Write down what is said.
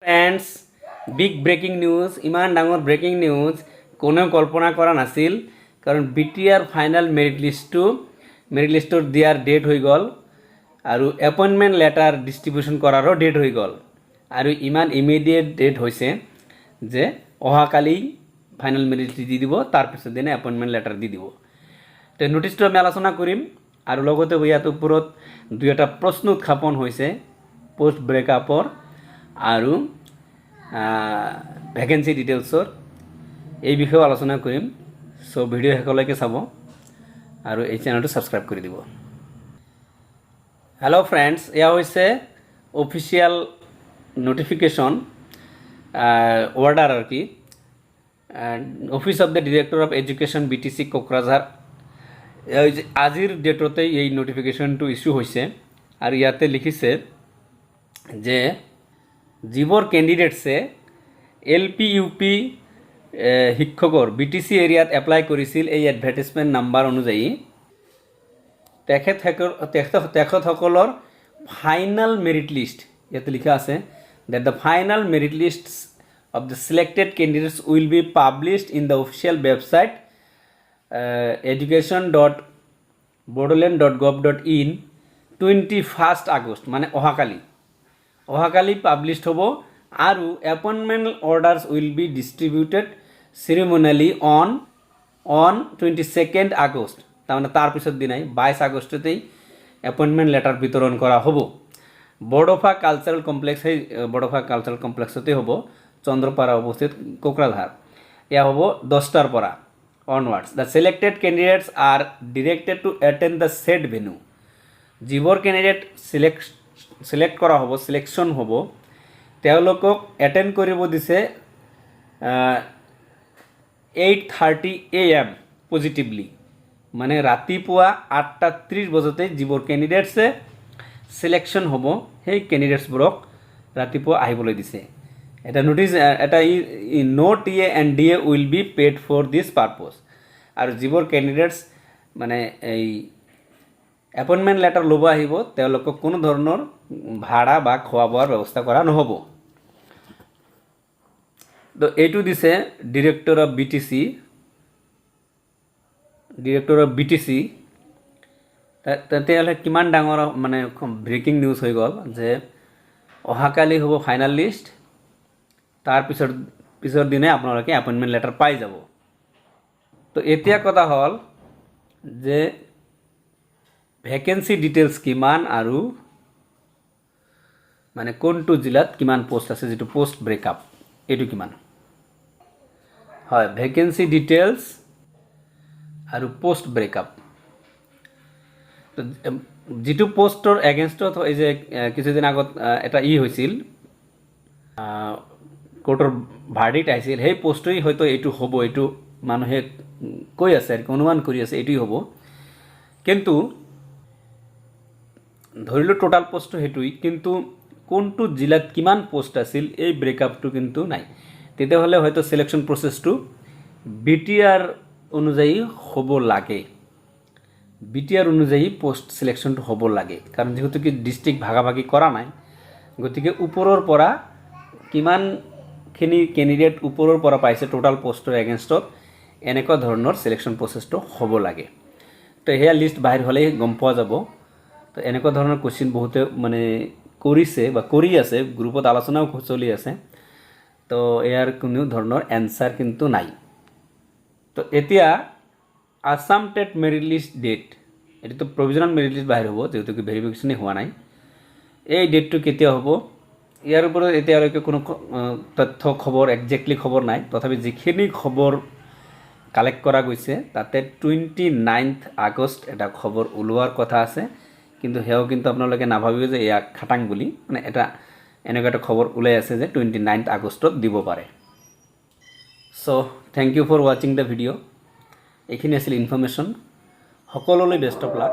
friends big breaking news ইমান ডাঙৰ breaking news কোনেও কল্পনা কৰা নাছিল কাৰণ BTR ফাইনেল মেৰিট লিষ্টৰ দিয়াৰ ডেট হৈ গ'ল আৰু এপইণ্টমেণ্ট লেটাৰ ডিষ্ট্ৰিবিউশ্যন কৰাৰো ডেট হৈ গ'ল আৰু ইমান ইমিডিয়েট ডেট হৈছে যে অহাকালি ফাইনেল মেৰিট দি দিব তাৰপিছত দিনে এপইণ্টমেণ্ট লেটাৰ দি দিব তো নোটিছটো আমি আলোচনা কৰিম আৰু লগতে ইয়াৰ ওপৰত দুই এটা প্ৰশ্ন উত্থাপন হৈছে পোষ্ট ব্ৰেকআপৰ আৰু ভ্যাকেন্সি ডিটেইলছৰ এই বিষয়ে আলোচনা কৰিম সো ভিডিও শেষলৈকে চাব আৰু এই চেনেলটো সাবস্ক্ৰাইব কৰি দিব হেল্ল' ফ্ৰেণ্ডছ এয়া হৈছে অফিচিয়েল নোটিফিকেশ্যন অৰ্ডাৰ আৰু কি office of the director of education BTC Kokrajhar আজিৰ ডেটতে এই নোটিফিকেশ্যনটো ইস্যু হৈছে আৰু ইয়াতে লিখিছে যে যিবোৰ কেণ্ডিডেটছে LP UP শিক্ষকৰ BTC এৰিয়াত এপ্লাই কৰিছিল এই এডভাৰটাইজমেণ্ট নাম্বাৰ অনুযায়ী তেখেতসকলৰ ফাইনেল মেৰিট লিষ্ট ইয়াতে লিখা আছে that the final merit lists of the selected candidates will be published in the official website education.bodoland.gov.in 21st August মানে অহাকালি পাবলিশড হ'ব আৰু appointment orders will be distributed ceremonially on 22nd August তাৰমানে তাৰ পিছত দিনাই 22 আগষ্টতেই এপইণ্টমেণ্ট লেটাৰ বিতৰণ কৰা হ'ব বড়োফা কালচাৰেল কমপ্লেক্সতে হ'ব চন্দ্ৰপাৰা অৱস্থিত কোকৰাঝাৰ এয়া হ'ব 10টাৰ পৰা onwards the selected candidates are directed to attend the said venue যিবোৰ কেণ্ডিডেট সিলেক্ট কৰা হ'ব সিলেকশ্যন হ'ব তেওঁলোকক এটেণ্ড কৰিব দিছে 8:30 AM পজিটিভলি মানে ৰাতিপুৱা 8:30 বজাতে যিবোৰ কেণ্ডিডেটছে সিলেকশ্যন হ'ব সেই কেণ্ডিডেটছবোৰক ৰাতিপুৱা আহিবলৈ দিছে এটা নোটিছ এটা no TA and DA will be paid for this purpose আৰু যিবোৰ কেণ্ডিডেটছ মানে এই এপইণ্টমেণ্ট লেটাৰ ল'ব আহিব তেওঁলোকক কোনো ধৰণৰ ভাড়া বা খোৱা বোৱাৰ ব্যৱস্থা কৰা নহ'ব তো এইটো দিছে ডিৰেক্টৰ অফ BTC তেতিয়াহ'লে কিমান ডাঙৰ মানে ব্ৰেকিং নিউজ হৈ গ'ল যে অহাকালি হ'ব ফাইনেল লিষ্ট পিছৰ দিনে আপোনালোকে এপইণ্টমেণ্ট লেটাৰ পাই যাব তো এতিয়া কথা হ'ল যে ভ্যাকেন্সি ডিটেইলছ কিমান আৰু মানে কোনটো জিলাত কিমান পোষ্ট আছে যেটো পোষ্ট ব্ৰেকআপ এইটো কিমান হয় ভ্যাকেন্সি ডিটেইলছ আৰু পোষ্ট ব্ৰেকআপ যেটো পোষ্টৰ এগেইনষ্টত এই যে কিছুদিন আগত এটা হৈছিল কোৰ্টৰ ভাৰ্ডিক্ট আহিছিল সেই পোষ্টই হয়তো এইটো হ'ব এইটো মানুহে কৈ আছে আৰু অনুমান কৰি আছে এইটোই হ'ব কিন্তু ধৰিলো টোটাল পোষ্ট হেতুই কিন্তু কোনটো জিলাত কিমান পোষ্ট আছিল এই ব্ৰেকআপটো কিন্তু নাই তেতিয়াহ'লে হয়তো সিলেকশন প্ৰসেসটো BTR অনুযায়ী হ'ব লাগে BTR অনুযায়ী পোষ্ট সিলেকশনটো হ'ব লাগে কাৰণ যেহেতু কি ডিস্ট্ৰিক্ট ভাগাভাগি কৰা নাই গতিকে ওপৰৰ পৰা কিমানখিনি কেণ্ডিডেট ওপৰৰ পৰা পাইছে টোটাল পোষ্টৰ এগেইনষ্টত এনেকুৱা ধৰণৰ সিলেকশন প্ৰসেসটো হ'ব লাগে তো হেয়া লিষ্ট বাহিৰ হ'লে গম পোৱা যাব তো এনেকুৱা ধৰণৰ কোৱেশ্চন বহুতে মানে কৰিছে বা কৰি আছে গ্ৰুপত আলোচনাও চলি আছে তো ইয়াৰ কোনো ধৰণৰ এনসাৰ কিন্তু নাই তো এতিয়া Assam TET merit list date এটো তো প্ৰভিজনাল মেৰিট লিষ্ট বাহিৰ হ'ব যেহেতু কি ভেৰিফিকেশ্যন হোৱা নাই এই ডেটটো কেতিয়া হ'ব ইয়াৰ ওপৰত এতিয়ালৈকে কোনো তথ্য খবৰ একজেক্টলি খবৰ নাই তথাপি যিখিনি খবৰ কালেক্ট কৰা গৈছে তাতে 29th আগষ্ট এটা খবৰ ওলোৱাৰ কথা আছে কিন্তু হেও কিন্তু আপোনালোকে নাভাবিব যে ইয়া খাটাং বুলি মানে এটা এনেকুৱা এটা খবৰ ওলাই আছে যে 29th আগষ্টত দিব পাৰে so thank you for watching the video এইখিনি আছিল ইনফৰমেশ্যন সকলোলৈ বেষ্ট অফ লাক